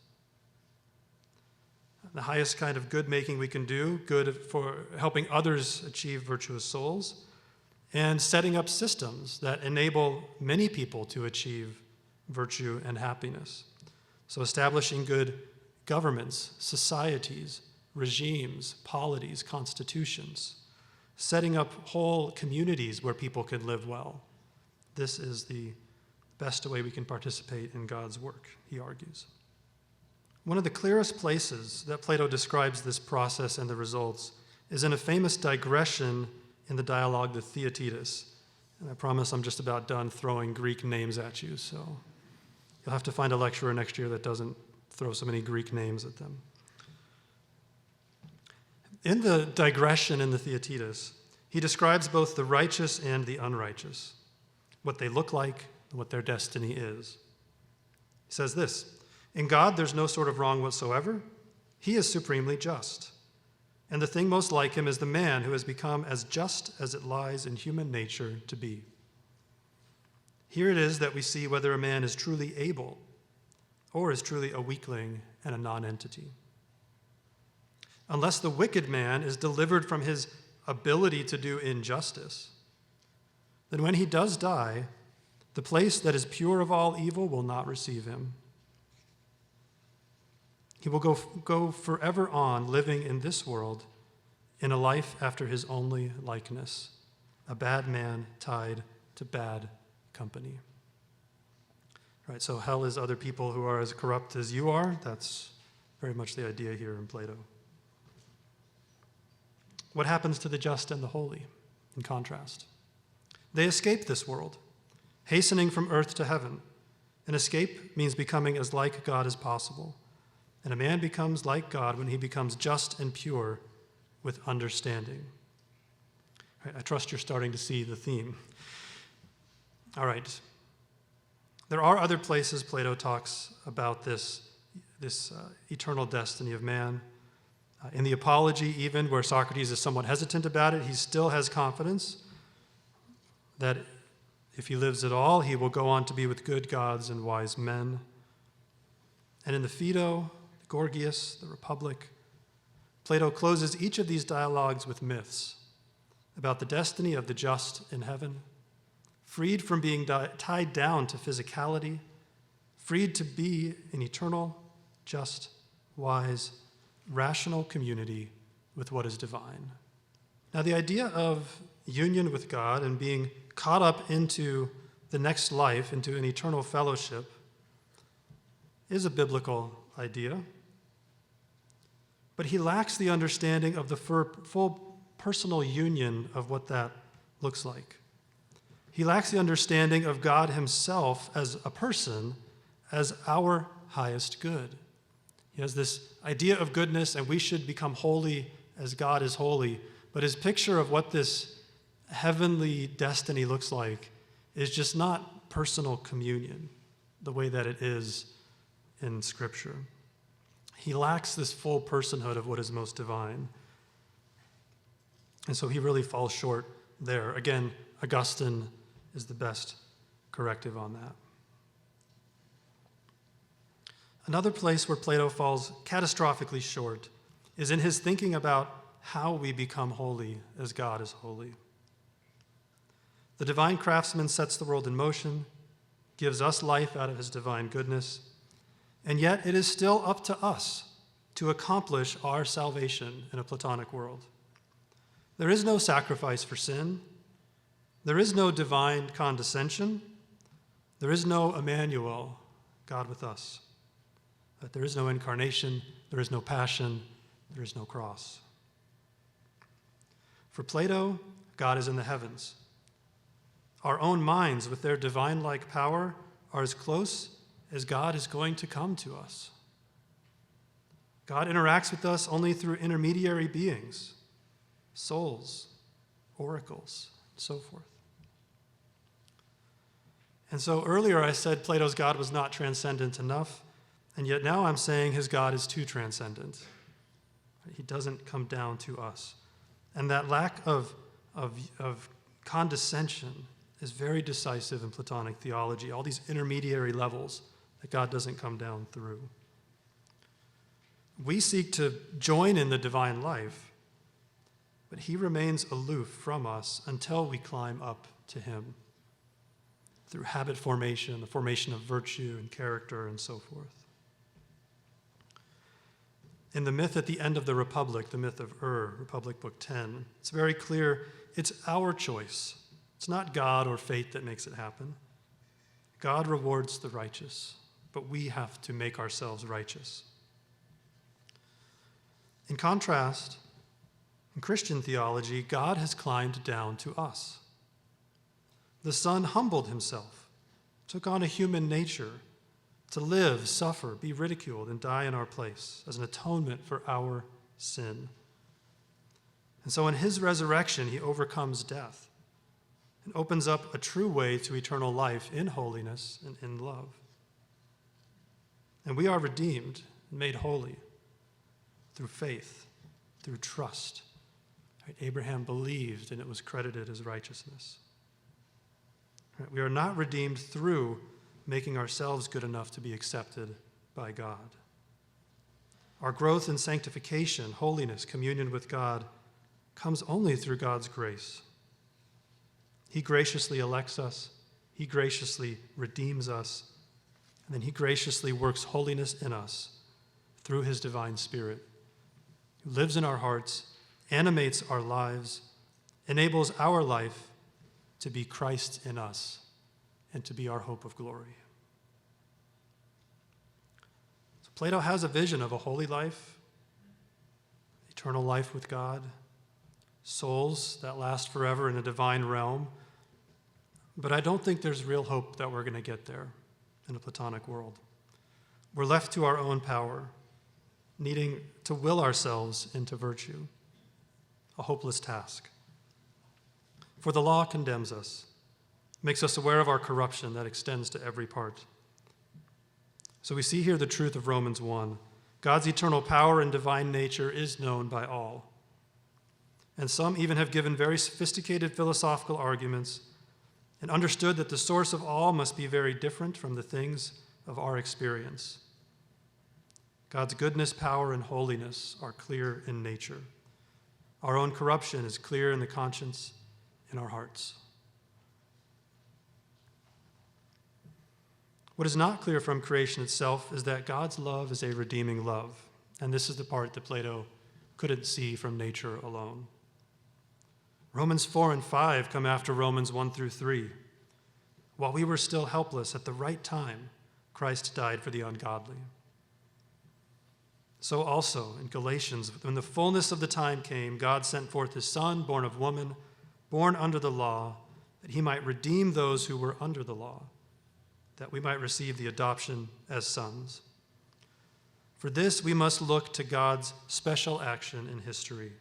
The highest kind of good making we can do, good for helping others achieve virtuous souls, and setting up systems that enable many people to achieve virtue and happiness. So establishing good governments, societies, regimes, polities, constitutions, setting up whole communities where people can live well. This is the best way we can participate in God's work, he argues. One of the clearest places that Plato describes this process and the results is in a famous digression in the dialogue, the Theaetetus. And I promise I'm just about done throwing Greek names at you, so you'll have to find a lecturer next year that doesn't throw so many Greek names at them. In the digression in the Theaetetus, he describes both the righteous and the unrighteous, what they look like and what their destiny is. He says this, "In God there's no sort of wrong whatsoever. He is supremely just. And the thing most like him is the man who has become as just as it lies in human nature to be. Here it is that we see whether a man is truly able or is truly a weakling and a non-entity. Unless the wicked man is delivered from his ability to do injustice, then when he does die, the place that is pure of all evil will not receive him. He will go forever on living in this world in a life after his only likeness, a bad man tied to bad company." Right, so hell is other people who are as corrupt as you are. That's very much the idea here in Plato. What happens to the just and the holy, in contrast? They escape this world, hastening from earth to heaven. An escape means becoming as like God as possible. And a man becomes like God when he becomes just and pure with understanding. Right, I trust you're starting to see the theme. All right. There are other places Plato talks about this eternal destiny of man. In the Apology, even, where Socrates is somewhat hesitant about it, he still has confidence that if he lives at all, he will go on to be with good gods and wise men. And in the Phaedo, the Gorgias, the Republic, Plato closes each of these dialogues with myths about the destiny of the just in heaven, freed from being tied down to physicality, freed to be an eternal, just, wise, rational community with what is divine. Now, the idea of union with God and being caught up into the next life, into an eternal fellowship, is a biblical idea. But he lacks the understanding of the full personal union of what that looks like. He lacks the understanding of God himself as a person, as our highest good. He has this idea of goodness, and we should become holy as God is holy. But his picture of what this heavenly destiny looks like is just not personal communion, the way that it is in Scripture. He lacks this full personhood of what is most divine. And so he really falls short there. Again, Augustine is the best corrective on that. Another place where Plato falls catastrophically short is in his thinking about how we become holy as God is holy. The divine craftsman sets the world in motion, gives us life out of his divine goodness, and yet it is still up to us to accomplish our salvation in a Platonic world. There is no sacrifice for sin. There is no divine condescension. There is no Emmanuel, God with us. But there is no incarnation. There is no passion. There is no cross. For Plato, God is in the heavens. Our own minds, with their divine-like power, are as close as God is going to come to us. God interacts with us only through intermediary beings, souls, oracles, and so forth. And so earlier I said Plato's God was not transcendent enough, and yet now I'm saying his God is too transcendent. He doesn't come down to us. And that lack of condescension is very decisive in Platonic theology, all these intermediary levels that God doesn't come down through. We seek to join in the divine life, but he remains aloof from us until we climb up to him through habit formation, the formation of virtue and character and so forth. In the myth at the end of the Republic, the myth of Republic Book 10, it's very clear it's our choice. It's not God or fate that makes it happen. God rewards the righteous, but we have to make ourselves righteous. In contrast, In Christian theology, God has climbed down to us. The Son humbled himself, took on a human nature to live, suffer, be ridiculed, and die in our place as an atonement for our sin. And so in his resurrection, he overcomes death and opens up a true way to eternal life in holiness and in love. And we are redeemed and made holy through faith, through trust. Right? Abraham believed, and it was credited as righteousness. Right? We are not redeemed through making ourselves good enough to be accepted by God. Our growth in sanctification, holiness, communion with God comes only through God's grace. He graciously elects us, he graciously redeems us, and then he graciously works holiness in us through his divine Spirit, who lives in our hearts, animates our lives, enables our life to be Christ in us and to be our hope of glory. So Plato has a vision of a holy life, eternal life with God, souls that last forever in a divine realm. But I don't think there's real hope that we're going to get there in a Platonic world. We're left to our own power, needing to will ourselves into virtue, a hopeless task. For the law condemns us, makes us aware of our corruption that extends to every part. So we see here the truth of Romans 1. God's eternal power and divine nature is known by all. And some even have given very sophisticated philosophical arguments and understood that the source of all must be very different from the things of our experience. God's goodness, power, and holiness are clear in nature. Our own corruption is clear in the conscience, in our hearts. What is not clear from creation itself is that God's love is a redeeming love, and this is the part that Plato couldn't see from nature alone. Romans 4 and 5 come after Romans 1 through 3. While we were still helpless, at the right time, Christ died for the ungodly. So also in Galatians, when the fullness of the time came, God sent forth his Son, born of woman, born under the law, that he might redeem those who were under the law, that we might receive the adoption as sons. For this we must look to God's special action in history,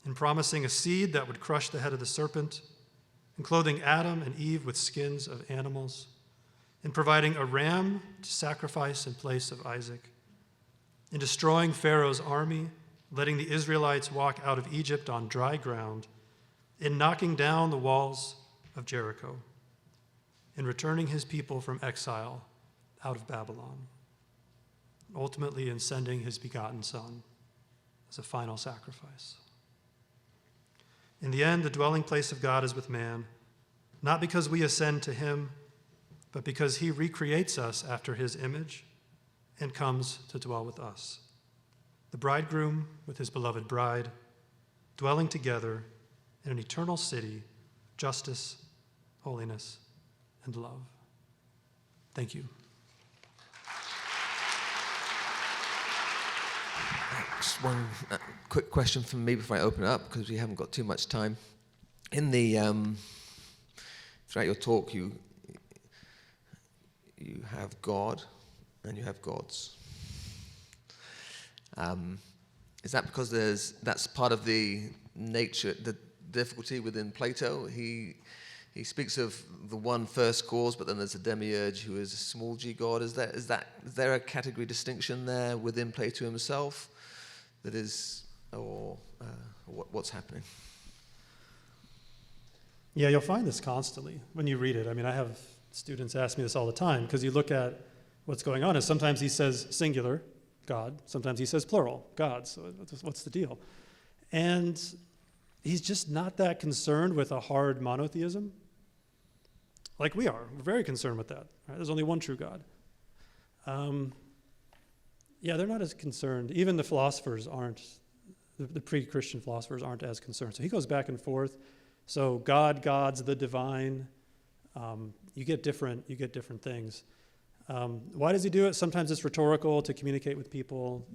in promising a seed that would crush the head of the serpent, in clothing Adam and Eve with skins of animals, in providing a ram to sacrifice in place of Isaac, in destroying Pharaoh's army, letting the Israelites walk out of Egypt on dry ground, in knocking down the walls of Jericho, in returning his people from exile out of Babylon, ultimately in sending his begotten Son as a final sacrifice. In the end, the dwelling place of God is with man, not because we ascend to him, but because he recreates us after his image and comes to dwell with us. The bridegroom with his beloved bride, dwelling together in an eternal city, justice, holiness, and love. Thank you. Just one quick question from me before I open it up, because we haven't got too much time. In the throughout your talk, you have God and you have gods. Is that because that's part of the nature, the difficulty within Plato? He speaks of the one first cause, but then there's a demiurge who is a small g god. Is there a category distinction there within Plato himself? That is, or what's happening? Yeah, you'll find this constantly when you read it. I mean, I have students ask me this all the time, because you look at what's going on, and sometimes he says singular, God, sometimes he says plural, gods. So what's the deal? And he's just not that concerned with a hard monotheism like we are. We're very concerned with that. Right? There's only one true God. Yeah, they're not as concerned. Even the philosophers aren't, the pre-Christian philosophers aren't as concerned. So he goes back and forth. So God, gods, the divine, you get different things. Why does he do it? Sometimes it's rhetorical to communicate with people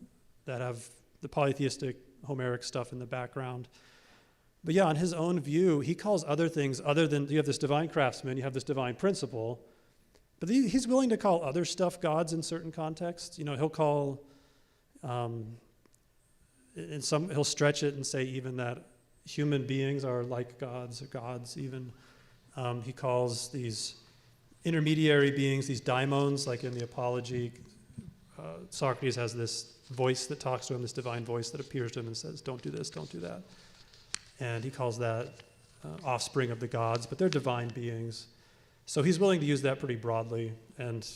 that have the polytheistic Homeric stuff in the background. But yeah, on his own view, he calls other things other than, you have this divine craftsman, you have this divine principle, but he's willing to call other stuff gods in certain contexts. He'll call, he'll stretch it and say even that human beings are like gods, or gods even. He calls these intermediary beings, these daimons, like in the Apology, Socrates has this voice that talks to him, this divine voice that appears to him and says, don't do this, don't do that. And he calls that offspring of the gods, but they're divine beings. So he's willing to use that pretty broadly. And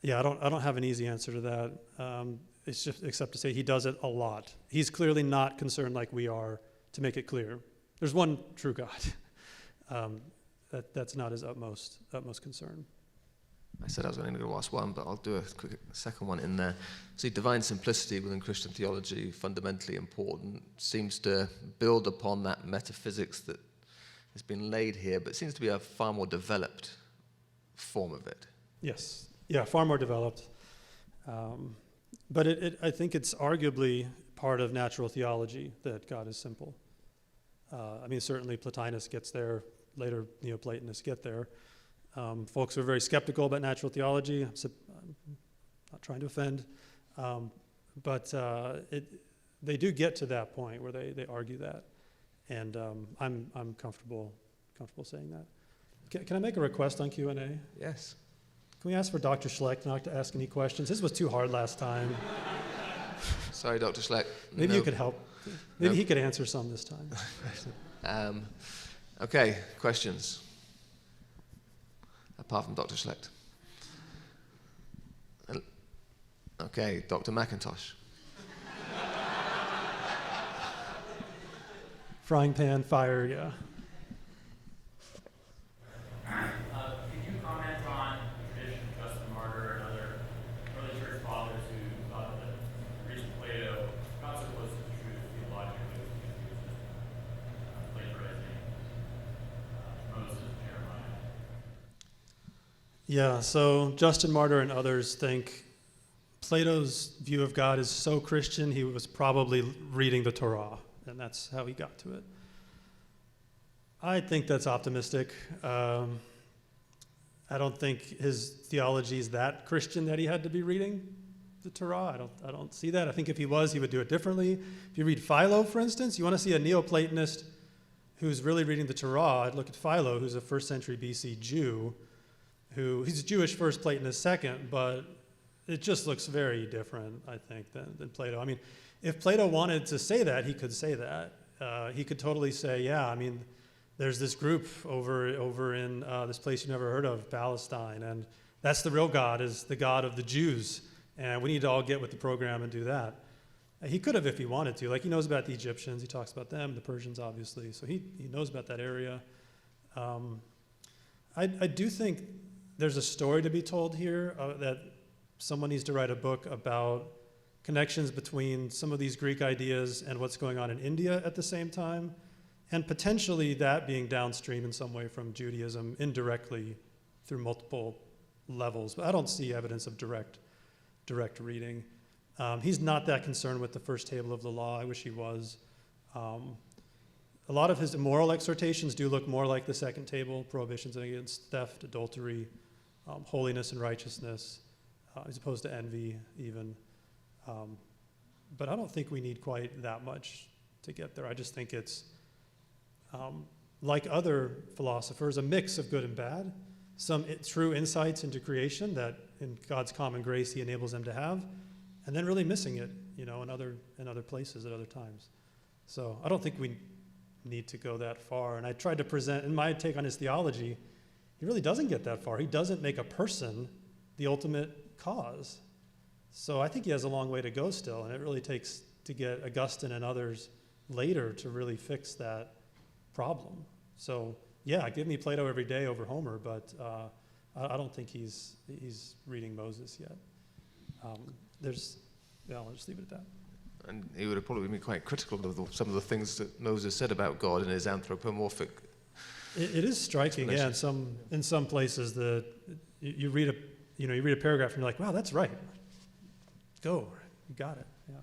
yeah, I don't have an easy answer to that. It's just except to say he does it a lot. He's clearly not concerned like we are to make it clear. There's one true God. That's not his utmost concern. I said I was going to go ask one, but I'll do a quick second one in there. See, divine simplicity within Christian theology, fundamentally important, seems to build upon that metaphysics that has been laid here, but seems to be a far more developed form of it. Yes, yeah, far more developed. But I think it's arguably part of natural theology that God is simple. Certainly Plotinus gets there, later Neoplatonists get there. Folks who are very skeptical about natural theology, I'm not trying to offend, but they do get to that point where they argue that, and I'm comfortable saying that. Can I make a request on Q&A? Yes. Can we ask for Dr. Schlecht not to ask any questions? This was too hard last time. Sorry, Dr. Schlecht. Maybe you could help. Maybe he could answer some this time. Okay, questions? Apart from Dr. Schlecht. Okay, Dr. McIntosh. Frying pan, fire, yeah. Could you comment on the tradition of Justin Martyr and other early church fathers who thought that reaching Plato not so close to the truth theologically because he was just plagiarizing Moses and Jeremiah? Yeah, so Justin Martyr and others think Plato's view of God is so Christian, he was probably reading the Torah, and that's how he got to it. I think that's optimistic. I don't think his theology is that Christian that he had to be reading the Torah. I don't see that. I think if he was, he would do it differently. If you read Philo, for instance, you want to see a Neoplatonist who's really reading the Torah, I'd look at Philo, who's a 1st century BC Jew, he's a Jewish first, Platonist second, but it just looks very different, I think, than Plato. If Plato wanted to say that, he could say that. He could totally say, yeah, there's this group over in this place you never heard of, Palestine, and that's the real God, is the God of the Jews, and we need to all get with the program and do that. He could have if he wanted to. Like, he knows about the Egyptians, he talks about them, the Persians, obviously, so he knows about that area. I do think there's a story to be told here that someone needs to write a book about connections between some of these Greek ideas and what's going on in India at the same time, and potentially that being downstream in some way from Judaism indirectly through multiple levels. But I don't see evidence of direct reading. He's not that concerned with the first table of the law. I wish he was. A lot of his moral exhortations do look more like the second table, prohibitions against theft, adultery, holiness and righteousness, as opposed to envy even. But I don't think we need quite that much to get there. I just think it's, like other philosophers, a mix of good and bad, some true insights into creation that in God's common grace he enables them to have, and then really missing it, in other places at other times. So I don't think we need to go that far. And I tried to present, in my take on his theology, he really doesn't get that far. He doesn't make a person the ultimate cause. So I think he has a long way to go still, and it really takes to get Augustine and others later to really fix that problem. So yeah, give me Plato every day over Homer, but I don't think he's reading Moses yet. I'll just leave it at that. And he would have probably been quite critical of some of the things that Moses said about God in his anthropomorphic. It is striking, yeah. In some places, you read a paragraph and you're like, wow, that's right. Go, you got it, yeah.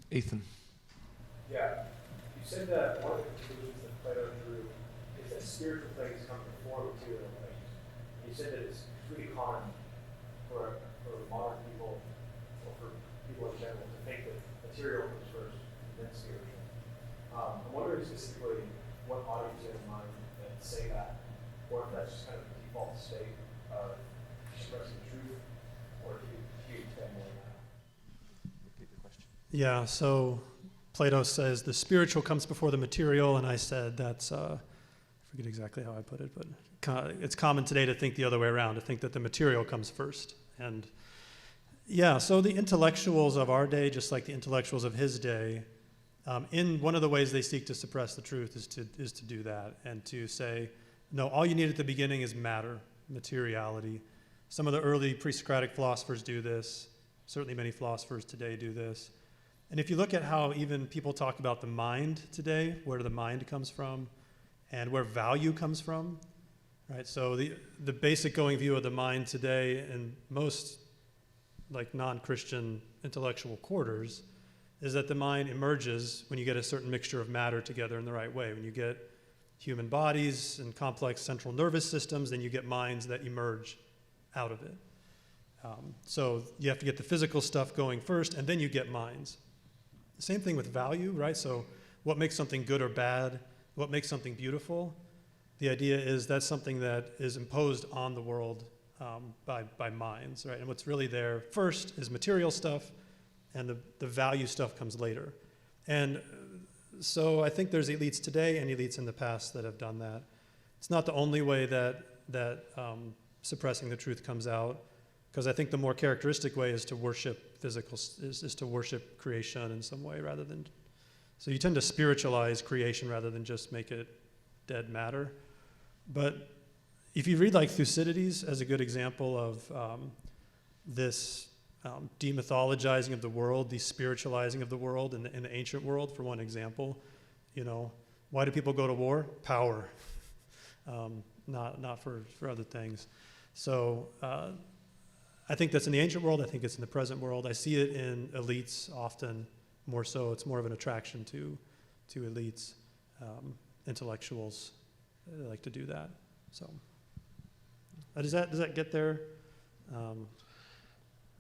Ethan. Yeah, you said that one of the conclusions that Plato drew is that spiritual things come before material things. You said that it's pretty common for modern people, or for people in general, to think that material comes first and then spiritual. I'm wondering specifically what audience you have in mind that say that, or if that's just kind of the default state of expressing truth, or if you expand more on that. Repeat the question. Yeah, so Plato says the spiritual comes before the material, and I said that's, I forget exactly how I put it, but it's common today to think the other way around, to think that the material comes first. And yeah, so the intellectuals of our day, just like the intellectuals of his day, in one of the ways they seek to suppress the truth is to do that, and to say, no, all you need at the beginning is matter, materiality. Some of the early pre-Socratic philosophers do this. Certainly many philosophers today do this. And if you look at how even people talk about the mind today, where the mind comes from, and where value comes from, right? So the basic going view of the mind today in most like non-Christian intellectual quarters is that the mind emerges when you get a certain mixture of matter together in the right way. When you get human bodies and complex central nervous systems, then you get minds that emerge out of it. So you have to get the physical stuff going first, and then you get minds. Same thing with value, right? So what makes something good or bad? What makes something beautiful? The idea is that's something that is imposed on the world by minds, right? And what's really there first is material stuff, and the value stuff comes later. And so I think there's elites today and elites in the past that have done that. It's not the only way that suppressing the truth comes out, because I think the more characteristic way is to worship is to worship creation in some way rather than, so you tend to spiritualize creation rather than just make it dead matter. But if you read like Thucydides as a good example of this demythologizing of the world, despiritualizing of the world in the ancient world, for one example, you know, why do people go to war? Power, not for other things. So I think that's in the ancient world. I think it's in the present world. I see it in elites often more so. It's more of an attraction to elites, intellectuals. They like to do that. So does that get there?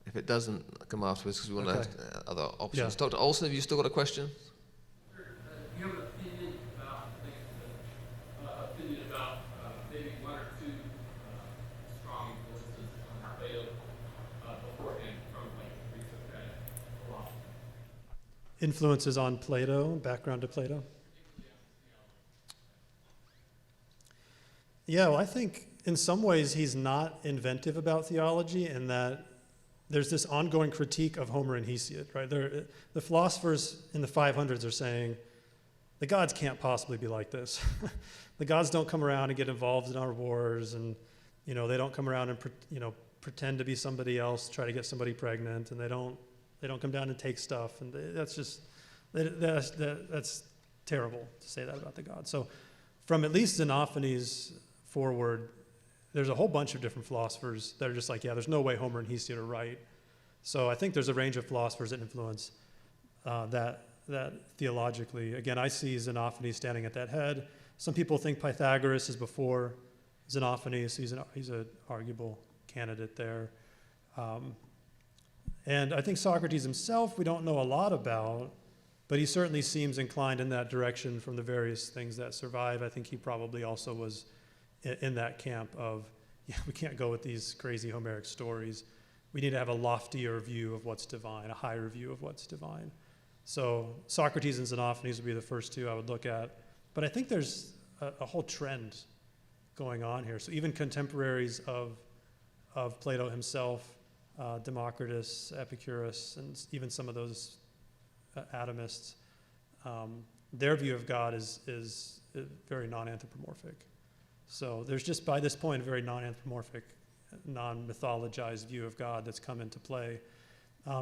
If it doesn't, come afterwards because we want Okay. to have other options. Yeah. Dr. Olson, have you still got a question? Do you have an opinion about maybe one or two strong influences on Plato beforehand from like pre-Socratic philosophy? Influences on Plato, background to Plato. Yeah, well, I think in some ways he's not inventive about theology in that there's this ongoing critique of Homer and Hesiod, right? The philosophers in the 500s are saying, the gods can't possibly be like this. The gods don't come around and get involved in our wars, and you know they don't come around and pretend to be somebody else, try to get somebody pregnant, and they don't come down and take stuff, and that's terrible to say that about the gods. So from at least Xenophanes forward, there's a whole bunch of different philosophers that are just like, yeah, there's no way Homer and Hesiod are right. So I think there's a range of philosophers that influence that theologically. Again, I see Xenophanes standing at that head. Some people think Pythagoras is before Xenophanes. He's an arguable candidate there. And I think Socrates himself, we don't know a lot about, but he certainly seems inclined in that direction from the various things that survive. I think he probably also was in that camp of, yeah, we can't go with these crazy Homeric stories. We need to have a loftier view of what's divine, a higher view of what's divine. So Socrates and Xenophanes would be the first two I would look at. But I think there's a whole trend going on here. So even contemporaries of Plato himself, Democritus, Epicurus, and even some of those atomists, their view of God is very non-anthropomorphic. So there's just, by this point, a very non-anthropomorphic, non-mythologized view of God that's come into play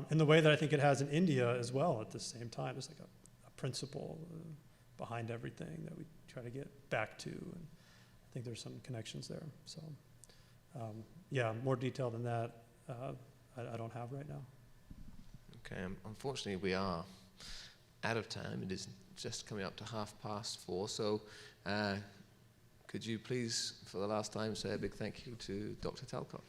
in the way that I think it has in India as well at the same time. It's like a principle behind everything that we try to get back to, and I think there's some connections there. So yeah, more detail than that, I don't have right now. Okay, unfortunately we are out of time. It is just coming up to 4:30. So could you please, for the last time, say a big thank you to Dr. Talcott?